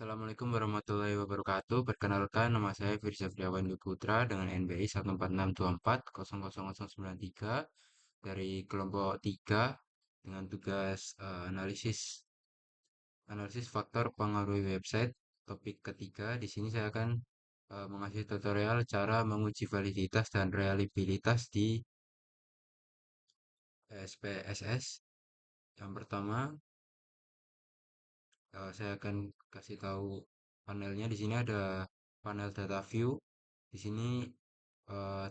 Assalamualaikum warahmatullahi wabarakatuh. Perkenalkan, nama saya Firza Friawan Dwi Putra dengan NBI 14624000093 dari kelompok 3 dengan tugas analisis faktor pengaruh website. Topik ketiga, di sini saya akan mengasih tutorial cara menguji validitas dan reliabilitas di SPSS. Yang pertama, saya akan kasih tahu panelnya. Di sini ada panel data view. Di sini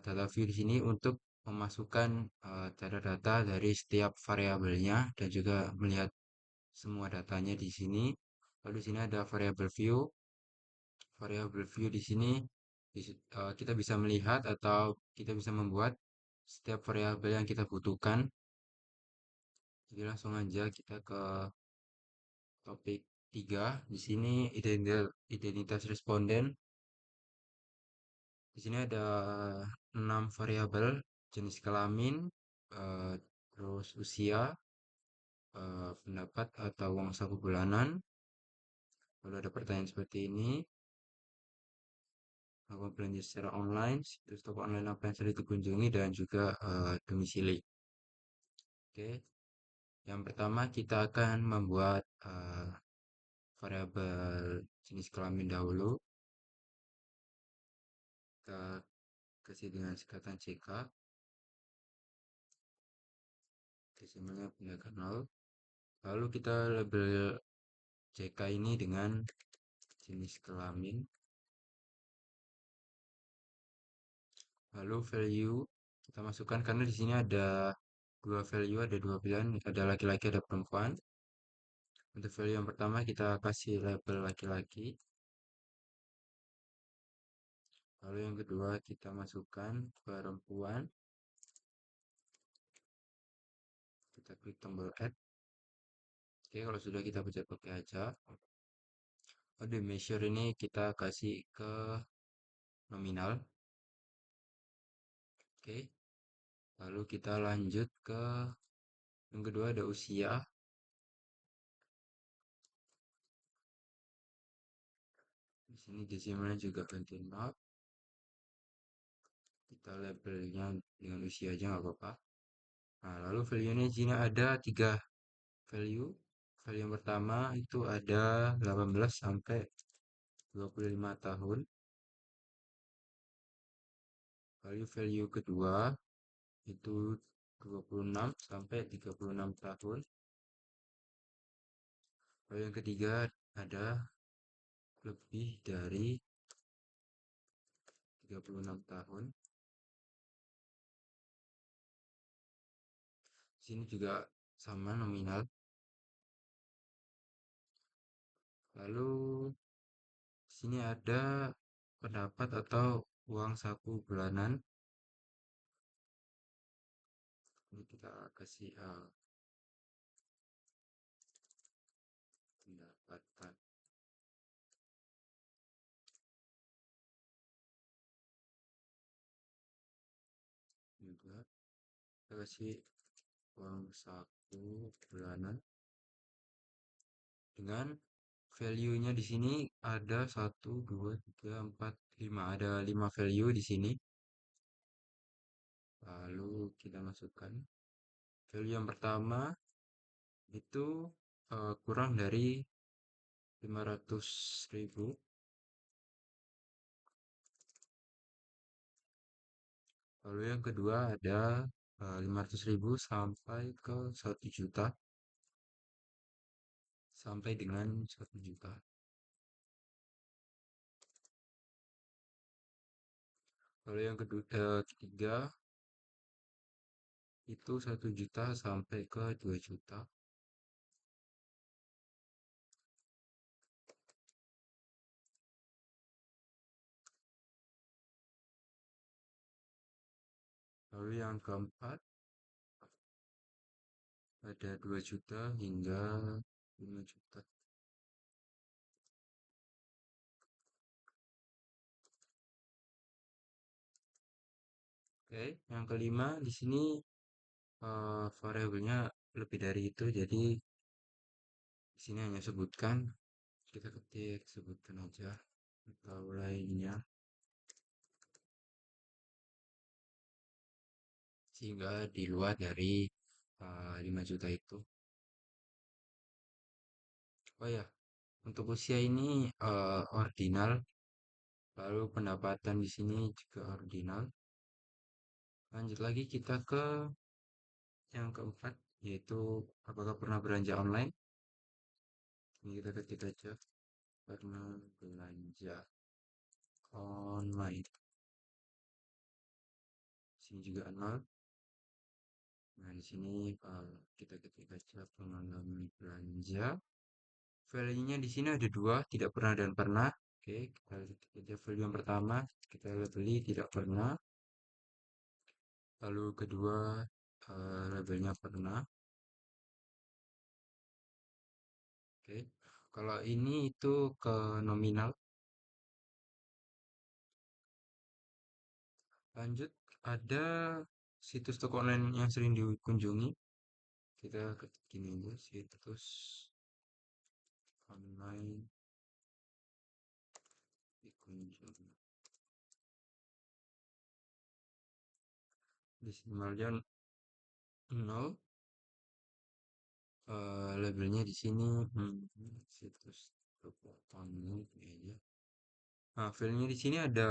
data view di sini untuk memasukkan data-data dari setiap variabelnya dan juga melihat semua datanya di sini. Lalu di sini ada variable view. Variable view di sini kita bisa melihat atau kita bisa membuat setiap variabel yang kita butuhkan. Jadi langsung aja kita ke topik 3. Di sini identitas responden. Di sini ada 6 variabel: jenis kelamin, eh, terus usia, pendapat atau uang saku bulanan. Lalu ada pertanyaan seperti ini: aku belanja secara online, situs toko online apa yang sering dikunjungi, dan juga domisili. Oke, yang pertama kita akan membuat variabel jenis kelamin dahulu. Kita kasih dengan singkatan CK, desimalnya binakan 0. Lalu kita label CK ini dengan jenis kelamin. Lalu value kita masukkan karena di sini ada dua value, ada dua pilihan, ada laki-laki, ada perempuan. Untuk value yang pertama kita kasih label laki-laki. Lalu yang kedua kita masukkan perempuan. Kita klik tombol add. Oke, kalau sudah kita pencet oke aja. Di measure ini kita kasih ke nominal. Oke. Lalu kita lanjut ke yang kedua, ada usia. Di sini desimalnya juga ganti 0. Kita labelnya dengan usia aja nggak apa-apa. Nah, lalu value-nya di sini ada tiga value. Value yang pertama itu ada 18 sampai 25 tahun. Value kedua itu 26 sampai 36 tahun. Lalu yang ketiga ada lebih dari 36 tahun. Sini juga sama nominal. Lalu sini ada pendapat atau uang saku bulanan. Ini kita kasih pendapatan juga. Kita kasih uang saku bulanan dengan value-nya di sini ada 1, 2, 3, 4, 5. Ada 5 value di sini. Lalu kita masukkan value yang pertama itu kurang dari 500.000. Lalu yang kedua ada 500.000 sampai ke 1 juta, sampai dengan 1 juta. Lalu yang ketiga itu 1 juta sampai ke 2 juta. Lalu yang keempat ada 2 juta hingga 5 juta. Oke, yang kelima di sini variabelnya lebih dari itu, jadi di sini hanya sebutkan kita ketik sebutkan aja atau lainnya sehingga di luar dari 5 juta itu. Oh ya, untuk usia ini ordinal, lalu pendapatan di sini juga ordinal. Lanjut lagi kita ke yang keempat, yaitu apakah pernah belanja online? Ini kita ketik aja, pernah belanja online. Sini juga nol. Nah, di sini kita ketik aja pengalaman belanja. Value-nya di sini ada dua, tidak pernah dan pernah. Oke, kita ketik aja value yang pertama, kita beli tidak pernah. Lalu kedua, labelnya pernah. Oke, kalau ini itu ke nominal. Lanjut, ada situs toko online yang sering dikunjungi. Kita ketik gini aja, situs online dikunjungi. Desimalnya nol. Labelnya di sini situs toko online aja. Nah, filenya di sini ada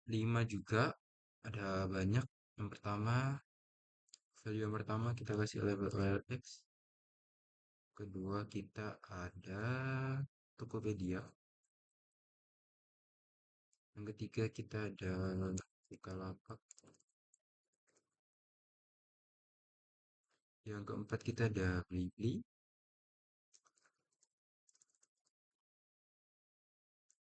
5 juga, ada banyak. Yang pertama, value yang pertama kita kasih label OLX. Kedua kita ada Tokopedia. Yang ketiga kita ada Bukalapak. Yang keempat kita ada Blibli.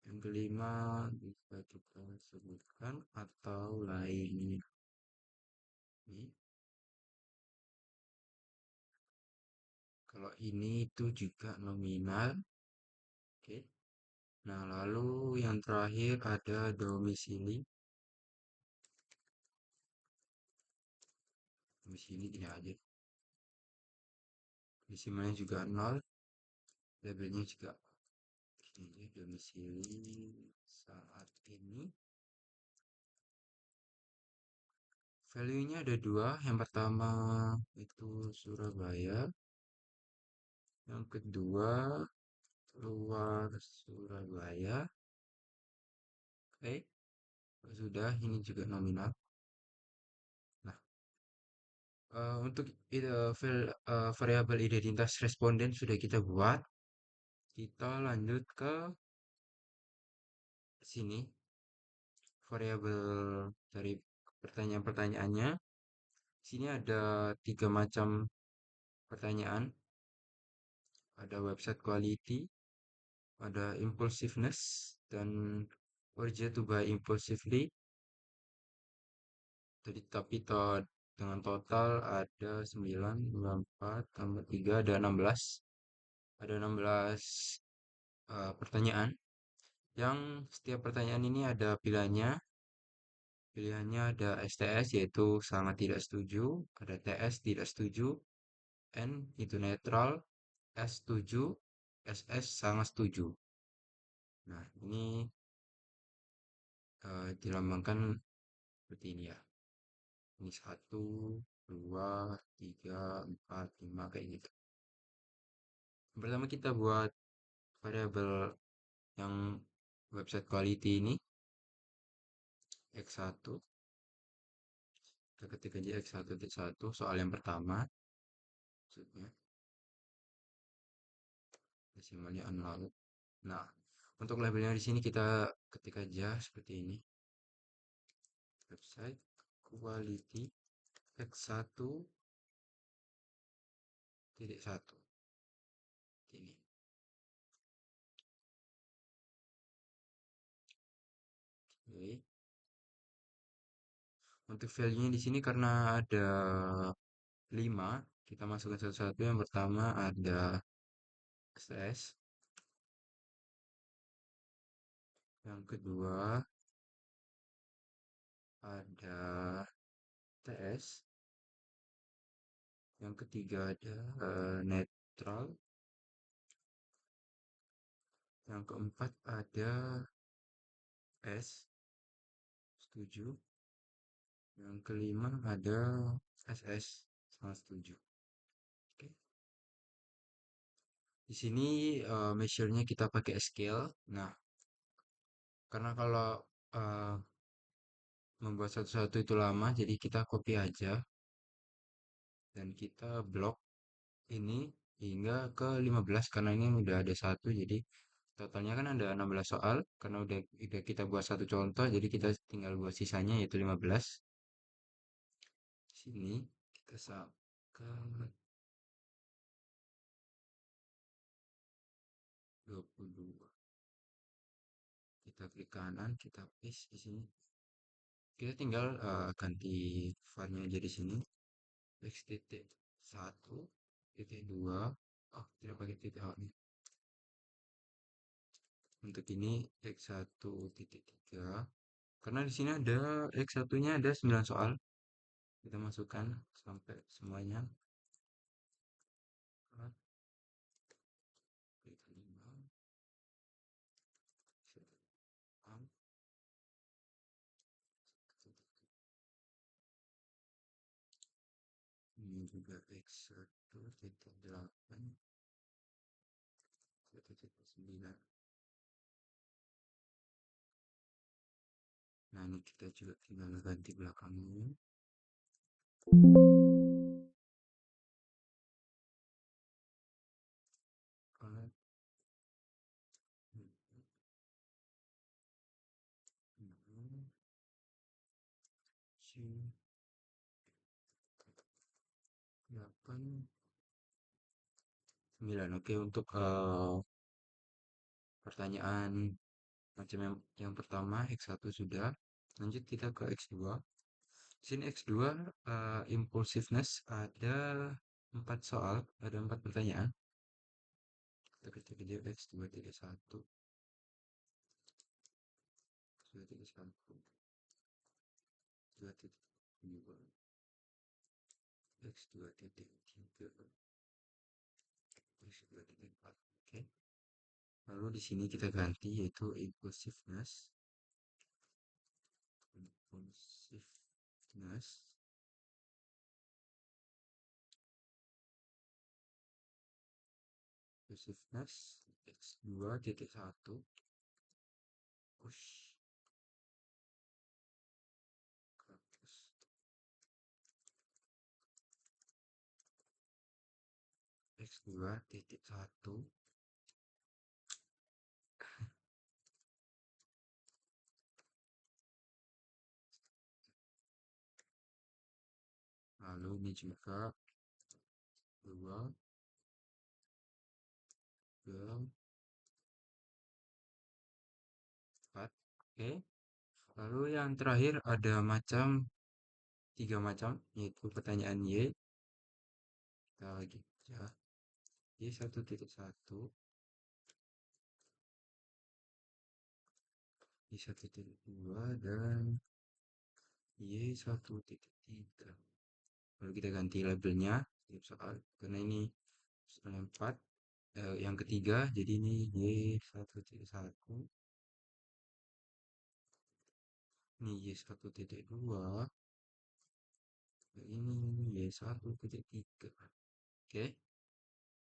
Yang kelima bisa kita sebutkan atau lainnya. Ini, kalau ini itu juga nominal. Oke. Nah, lalu yang terakhir ada domisili. Domisili tidak ada. Desimalnya juga nol. Labelnya juga ini domisili saat ini. Value-nya ada dua. Yang pertama itu Surabaya. Yang kedua luar Surabaya. Oke, sudah ini juga nominal. Nah, untuk variabel identitas responden sudah kita buat. Kita lanjut ke sini variabel dari pertanyaan-pertanyaannya. Sini ada tiga macam pertanyaan. Ada website quality, ada impulsiveness, dan urge to buy impulsively. Jadi tapi dengan total ada 9, 4, tambah 3, ada 16. Ada 16 pertanyaan. Yang setiap pertanyaan ini ada pilihannya. Pilihannya ada STS yaitu sangat tidak setuju, ada TS tidak setuju, N itu netral, S setuju, SS sangat setuju. Nah, ini dilambangkan seperti ini ya. Ini satu, dua, tiga, empat, lima kayak gitu. Yang pertama kita buat variabel yang website quality ini X1. Kita ketik aja X1 titik 1 soal yang pertama. Maksudnya desimalnya 0. Nah, untuk labelnya di sini kita ketik aja seperti ini. Website quality X1 titik 1. Ini. Oke. Untuk value-nya di sini karena ada 5, kita masukkan satu-satu. Yang pertama ada SS, yang kedua ada TS, yang ketiga ada netral, Yang keempat ada S, setuju. Yang kelima ada SS, sangat setuju. Oke. Di sini measure-nya kita pakai scale. Nah, karena kalau eh, membuat satu-satu itu lama, jadi kita copy aja dan kita blok ini hingga ke 15 karena ini udah ada satu, jadi totalnya kan ada 16 soal. Karena udah kita buat satu contoh, jadi kita tinggal buat sisanya yaitu 15. Di sini kita samakan 22. Kita klik kanan, kita paste di sini. Kita tinggal ganti var-nya aja di sini. X titik 1 titik 2. Oh, tidak pakai titik awalnya. Untuk ini X1 titik 3. Karena di sini ada X1-nya ada 9 soal. Kita masukkan sampai semuanya. 4, klik 5, 6, ini juga X1 titik 8, 1 titik 9. Nah, ini kita juga tinggal ganti belakangnya. Kalau C 8 9. Oke, untuk pertanyaan macam yang pertama X1 sudah. Lanjut kita ke X2. Di sini X2 impulsiveness ada 4 soal, ada 4 pertanyaan. Kita ketik aja X2 titik 1, X2 titik 1, 2 titik 2, X2 titik 3, X2 titik 4. Oke. Lalu di sini kita ganti yaitu impulsiveness. Impulsiveness impulsiveness X2 titik 1, push ke atas. X2 titik 1, lalu ini juga 2 ke 4. Oke. Lalu yang terakhir ada tiga macam, yaitu pertanyaan Y. Kita lagi ya. Y1.1, Y1.2, dan Y1.3. Lalu kita ganti labelnya tiap soal, karena ini soal 4, yang ketiga, jadi ini Y1.1, ini Y1.2, ini Y1.3. Oke,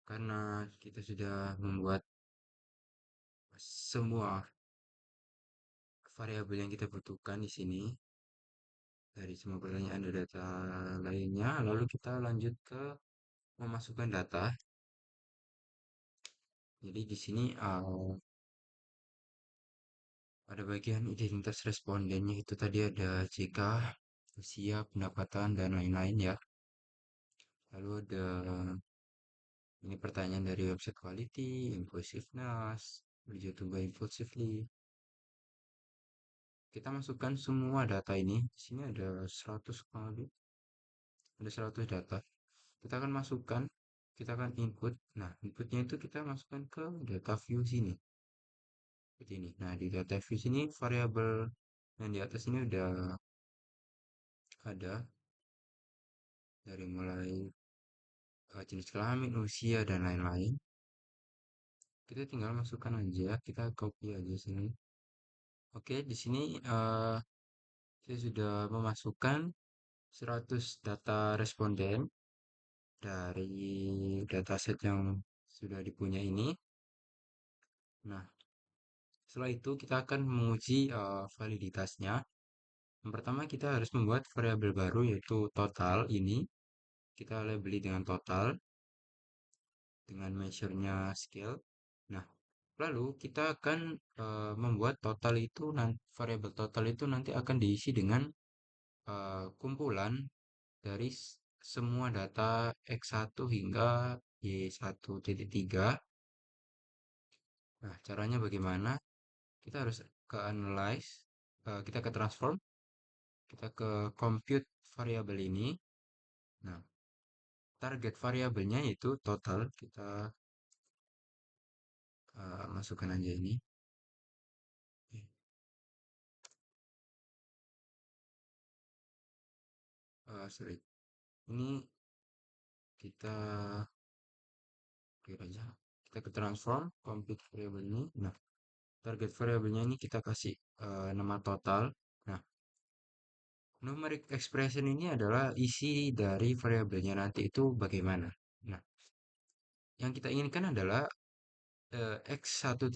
karena kita sudah membuat semua variabel yang kita butuhkan di sini dari semua pertanyaan dan data lainnya, lalu kita lanjut ke memasukkan data. Jadi di sini ada bagian identitas respondennya, itu tadi ada JK, usia, pendapatan, dan lain-lain ya. Lalu ada ini pertanyaan dari website quality, impulsiveness, belajar to buy impulsively. Kita masukkan semua data ini. Di sini ada 100 kali, ada 100 data. Kita akan masukkan, kita akan input. Nah, inputnya itu kita masukkan ke data view sini. Seperti ini. Nah, di data view sini variabel yang di atas ini udah ada dari mulai jenis kelamin, usia, dan lain-lain. Kita tinggal masukkan aja, kita copy aja sini. Oke, di sini saya sudah memasukkan 100 data responden dari dataset yang sudah dipunya ini. Nah, setelah itu kita akan menguji validitasnya. Yang pertama kita harus membuat variabel baru yaitu total ini. Kita labeli dengan total dengan measure-nya scale. Nah, lalu kita akan membuat total itu variabel total itu nanti akan diisi dengan kumpulan dari semua data X1 hingga Y1.3. Nah, caranya bagaimana? Kita harus ke analyze, kita ke transform, kita ke compute variabel ini. Nah, target variabelnya yaitu total. Kita masukkan aja ini. Sorry. Ini kita clear aja. Kita ke transform, compute variabel ini. Nah, target variabelnya ini kita kasih nama total. Nah, numeric expression ini adalah isi dari variabelnya nanti itu bagaimana. Nah, yang kita inginkan adalah X1.1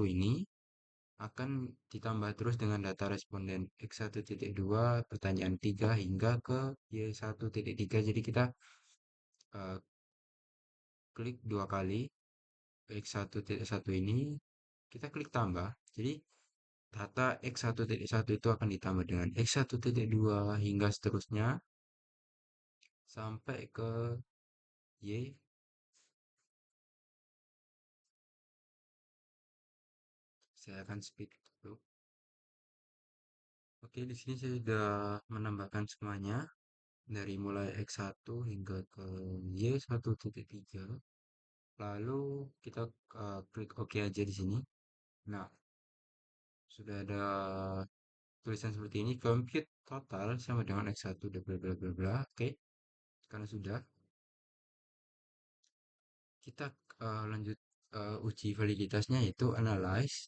ini akan ditambah terus dengan data responden X1.2, pertanyaan 3 hingga ke Y1.3. Jadi kita eh, klik dua kali X1.1 ini, kita klik tambah. Jadi data X1.1 itu akan ditambah dengan X1.2 hingga seterusnya sampai ke Y. Saya akan speed dulu. Oke, di sini saya sudah menambahkan semuanya dari mulai X1 hingga ke Y1.3. Lalu kita klik OK aja di sini. Nah, sudah ada tulisan seperti ini, compute total sama dengan X1 bla bla bla bla. Oke, karena sudah, kita lanjut uji validitasnya yaitu analyze,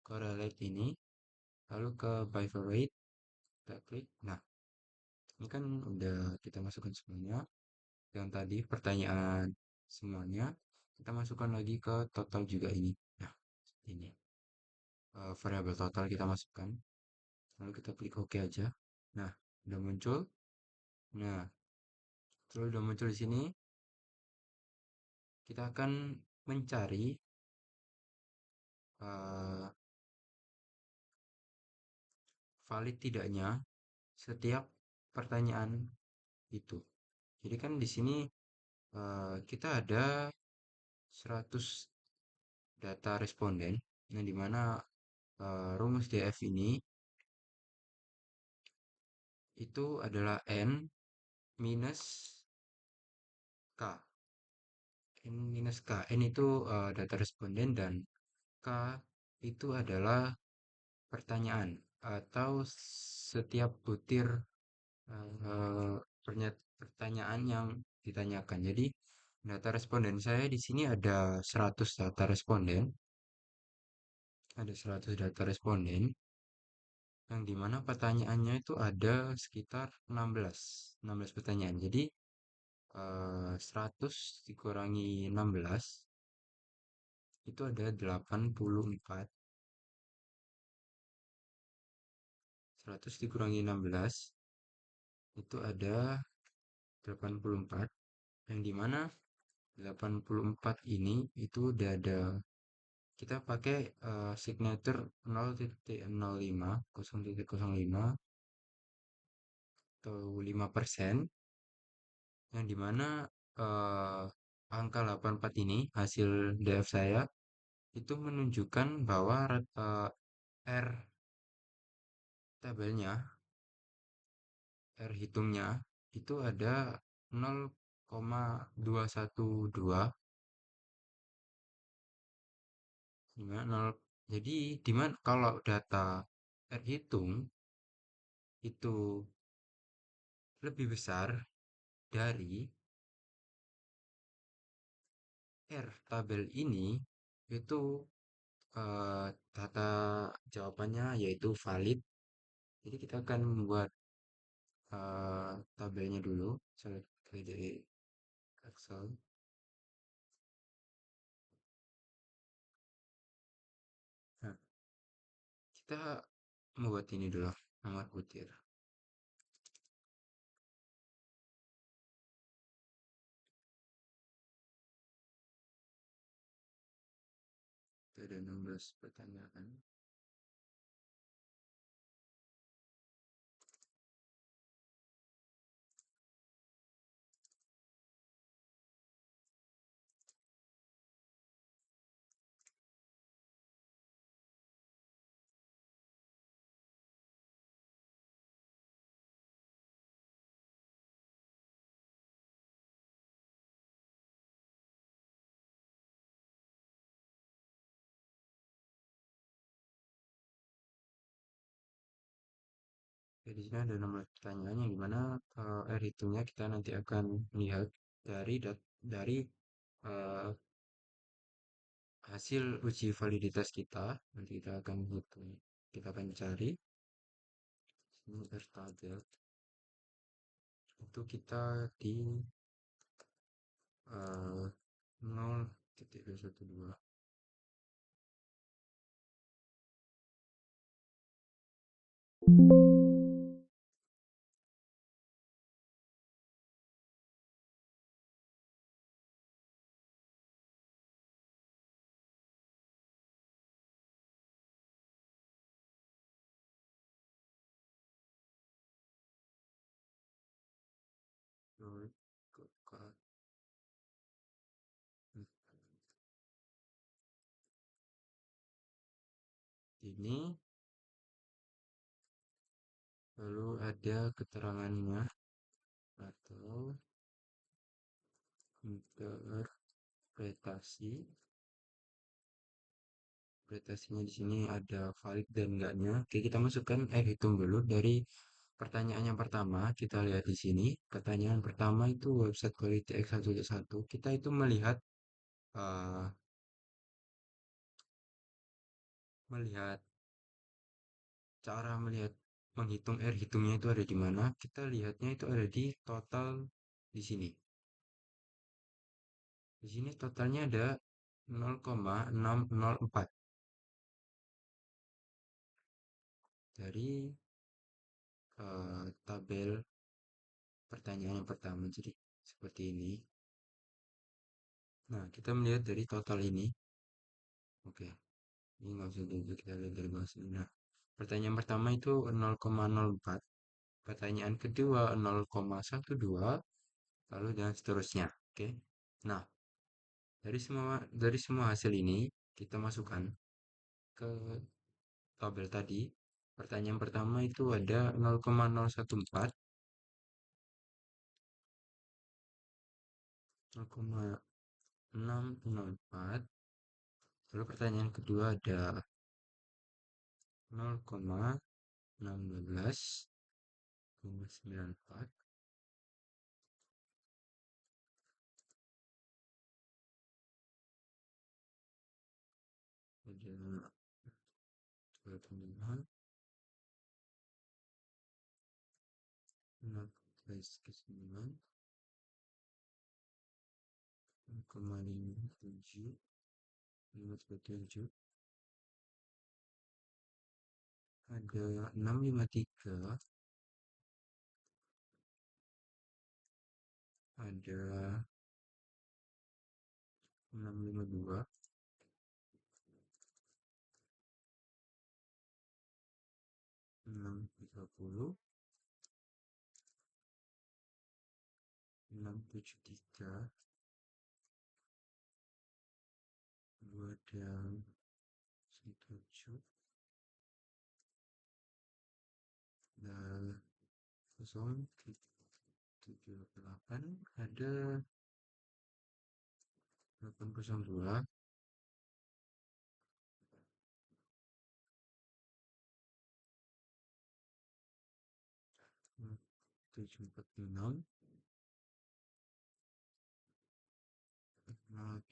correlate ini, lalu ke by variate, kita klik. Nah, ini kan udah kita masukkan semuanya. Yang tadi pertanyaan semuanya, kita masukkan lagi ke total juga ini. Nah, ini variabel total kita masukkan. Lalu kita klik OK aja. Nah, udah muncul. Nah, setelah udah muncul di sini, kita akan mencari eh, valid tidaknya setiap pertanyaan itu. Jadi kan di sini kita ada 100 data responden yang dimana rumus DF ini itu adalah N minus K. N minus K. N itu data responden dan K itu adalah pertanyaan atau setiap butir pertanyaan yang ditanyakan. Jadi data responden saya di sini ada 100 data responden, ada 100 data responden yang dimana pertanyaannya itu ada sekitar 16 pertanyaan. Jadi 100 dikurangi 16 itu ada 84. 100 dikurangi 16 itu ada 84, yang dimana 84 ini itu udah ada, kita pakai signature 0.05 0.05 atau 5%, yang dimana angka 84 ini hasil DF saya itu menunjukkan bahwa R tabelnya, R hitungnya itu ada 0,212, dimana 0. Jadi dimana kalau data R hitung itu lebih besar dari R tabel ini, itu tata jawabannya yaitu valid. Jadi kita akan membuat tabelnya dulu, misalnya dari Excel. Nah, kita membuat ini dulu, nomor butir. Itu ada 16 pertanyaan. Jadi di sini ada 16 pertanyaan yang dimana R hitungnya kita nanti akan lihat dari eh, hasil uji validitas kita. Nanti kita akan hitung, kita akan cari sini R tabel. Itu kita di 0,212. Ini lalu ada keterangannya atau interpretasi. Interpretasinya di sini ada valid dan enggaknya. Oke, kita masukkan hitung dulu dari pertanyaan yang pertama. Kita lihat di sini. Pertanyaan pertama itu website quality X1.1. Kita itu melihat eh, melihat cara melihat menghitung R hitungnya itu ada di mana? Kita lihatnya itu ada di total di sini. Di sini totalnya ada 0,604 dari tabel pertanyaan yang pertama. Jadi seperti ini. Nah, kita melihat dari total ini. Oke, ini nggak usah dulu, kita lihat dari bawah sini. Nah, pertanyaan pertama itu 0,04. Pertanyaan kedua 0,12, lalu dan seterusnya. Oke. Nah, dari semua hasil ini kita masukkan ke tabel tadi. Pertanyaan pertama itu ada 0,014, 0,604. Lalu pertanyaan kedua ada 0,1694. Ada dua tambahan 16 ke 9, 0,57, 5,7, ada 653, ada 652, 630, 673, dua dan 7, dan 078, ada 802, 746,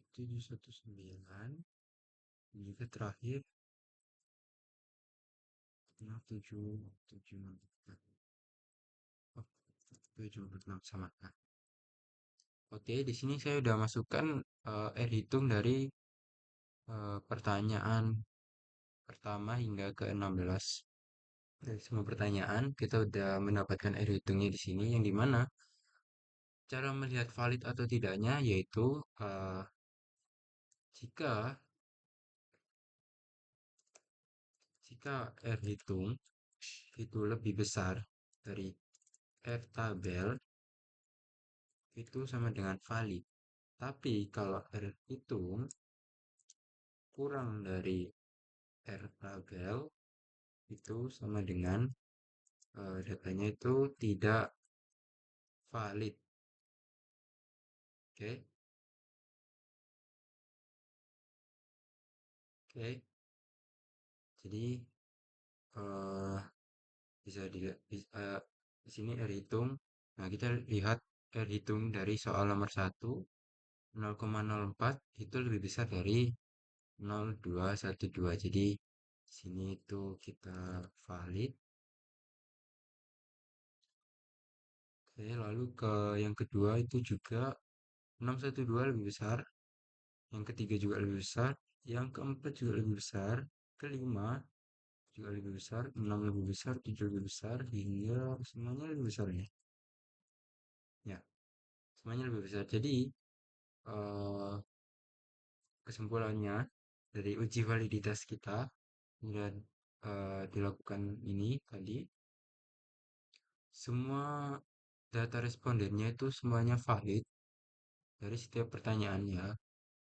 719, Dan juga terakhir 7 7 oh, 76 sama. Nah, oke, di sini saya udah masukkan R hitung dari pertanyaan pertama hingga ke 16. Dari semua pertanyaan, kita udah mendapatkan R hitungnya di sini, yang dimana cara melihat valid atau tidaknya yaitu jika jika R hitung itu lebih besar dari R tabel, itu sama dengan valid. Tapi kalau R hitung kurang dari R tabel, itu sama dengan datanya itu tidak valid. Oke, oke. Jadi eh, bisa dilihat di sini R hitung. Nah, kita lihat R hitung dari soal nomor 1 0,04 itu lebih besar dari 0,212. Jadi sini itu kita valid. Oke, lalu ke yang kedua itu juga 612 lebih besar, yang ketiga juga lebih besar, yang keempat juga lebih besar, kelima juga lebih besar, 6 lebih besar, 7 lebih besar, hingga semuanya lebih besar ya. Ya, semuanya lebih besar. Jadi eh, kesimpulannya dari uji validitas kita sudah dilakukan ini tadi, semua data respondennya itu semuanya valid dari setiap pertanyaannya,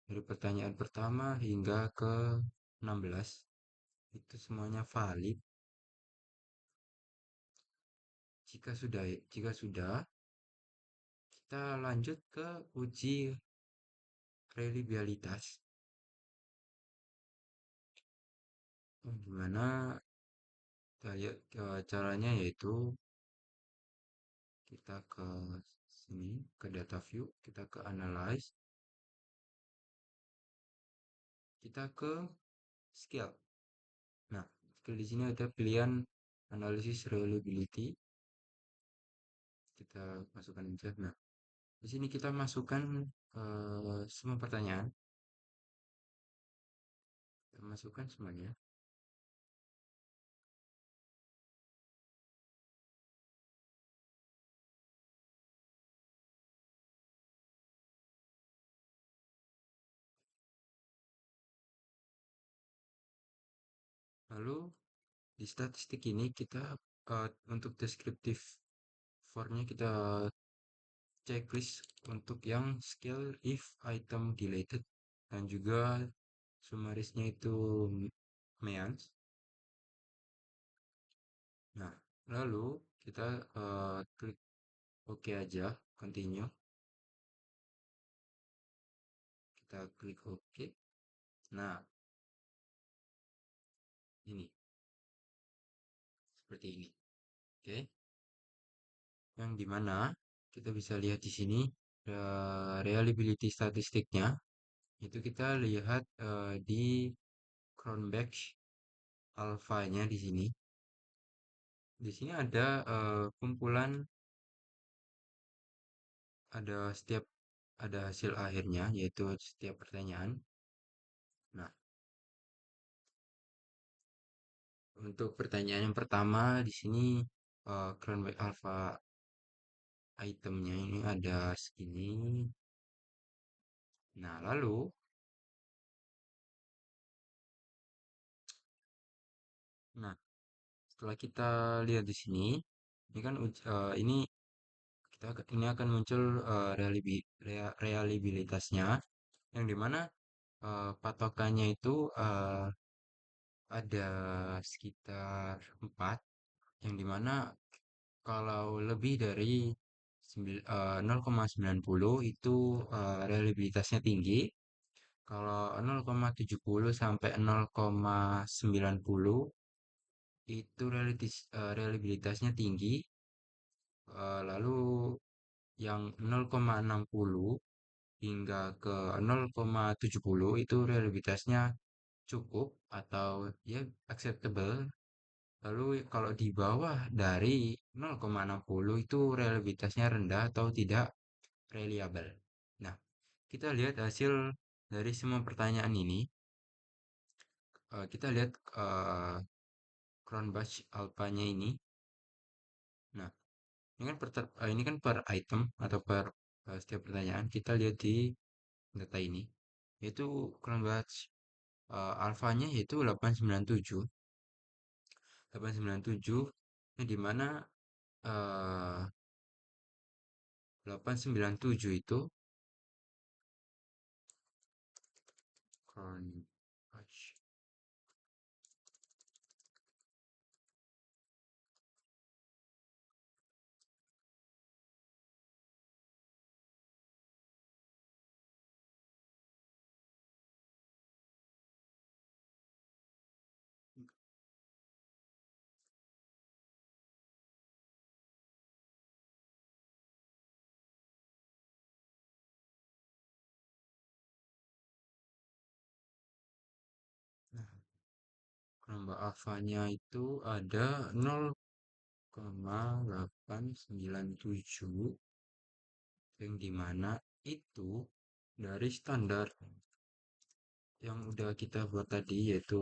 dari pertanyaan pertama hingga ke 16 itu semuanya valid. Jika sudah, kita lanjut ke uji reliabilitas. Gimana caranya yaitu kita ke sini, ke data view, kita ke analyze, kita ke skill. Nah, skill di sini ada pilihan analisis reliability. Kita masukkan aja. Nah, di sini kita masukkan semua pertanyaan. Kita masukkan semuanya. Lalu di statistik ini kita untuk deskriptif formnya kita checklist untuk yang skill if item deleted dan juga summarisnya itu means. Nah, lalu kita klik OK aja, continue. Kita klik OK. Nah, ini seperti ini. Oke, yang dimana kita bisa lihat di sini reliability statistiknya itu kita lihat di Cronbach alpha-nya di sini. Di sini ada kumpulan, ada setiap ada hasil akhirnya yaitu setiap pertanyaan. Nah, untuk pertanyaan yang pertama di sini Cronbach alpha itemnya ini ada segini. Nah, lalu nah setelah kita lihat di sini, ini kan ini akan muncul reliabilitasnya, yang dimana patokannya itu ada sekitar 4, yang dimana kalau lebih dari 0,90 itu reliabilitasnya tinggi. Kalau 0,70 sampai 0,90 itu reliabilitasnya tinggi. Lalu yang 0,60 hingga ke 0,70 itu reliabilitasnya cukup atau ya acceptable. Lalu kalau di bawah dari 0,60 itu reliabilitasnya rendah atau tidak reliable. Nah, kita lihat hasil dari semua pertanyaan ini. Kita lihat Cronbach alpha-nya ini. Nah, ini kan per item atau per setiap pertanyaan kita lihat di data ini. Yaitu Cronbach alpha-nya yaitu 897. 897 di mana 897 itu Cronbach. Nah, Cronbach alpha-nya itu ada 0,897 yang dimana itu dari standar yang udah kita buat tadi yaitu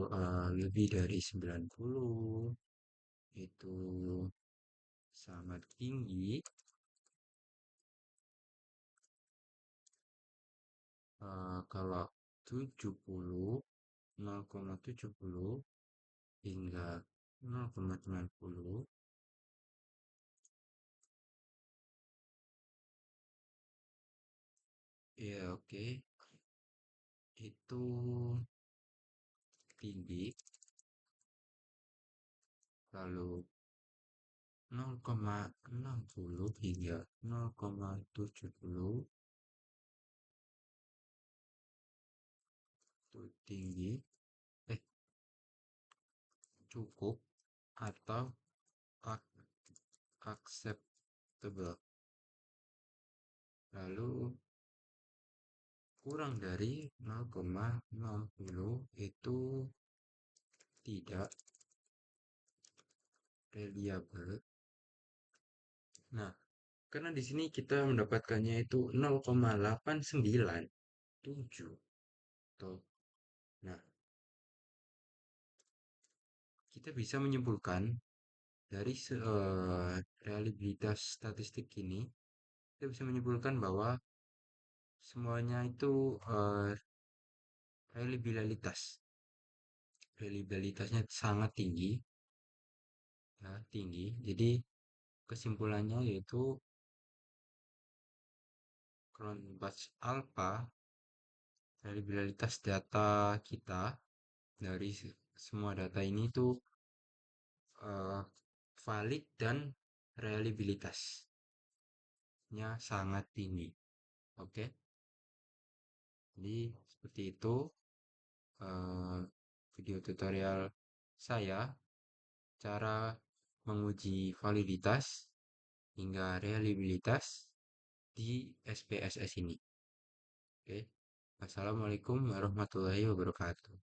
lebih dari 90 itu sangat tinggi. Kalau 70, 0,70 hingga 0,90 ya oke, itu tinggi. Lalu 0,60 hingga 0,70 itu tinggi, eh cukup atau ac- acceptable. Lalu kurang dari 0,60 itu tidak reliable. Nah, karena di sini kita mendapatkannya itu 0,897 tuh. Nah, kita bisa menyimpulkan dari reliabilitas statistik ini, kita bisa menyimpulkan bahwa semuanya itu reliabilitas. Reliabilitasnya sangat tinggi, ya, tinggi. Jadi kesimpulannya yaitu Cronbach alpha, reliabilitas data kita dari semua data ini itu eh, valid dan reliabilitasnya sangat tinggi. Oke, jadi seperti itu eh, video tutorial saya cara menguji validitas hingga reliabilitas di SPSS ini. Oke, Assalamualaikum warahmatullahi wabarakatuh.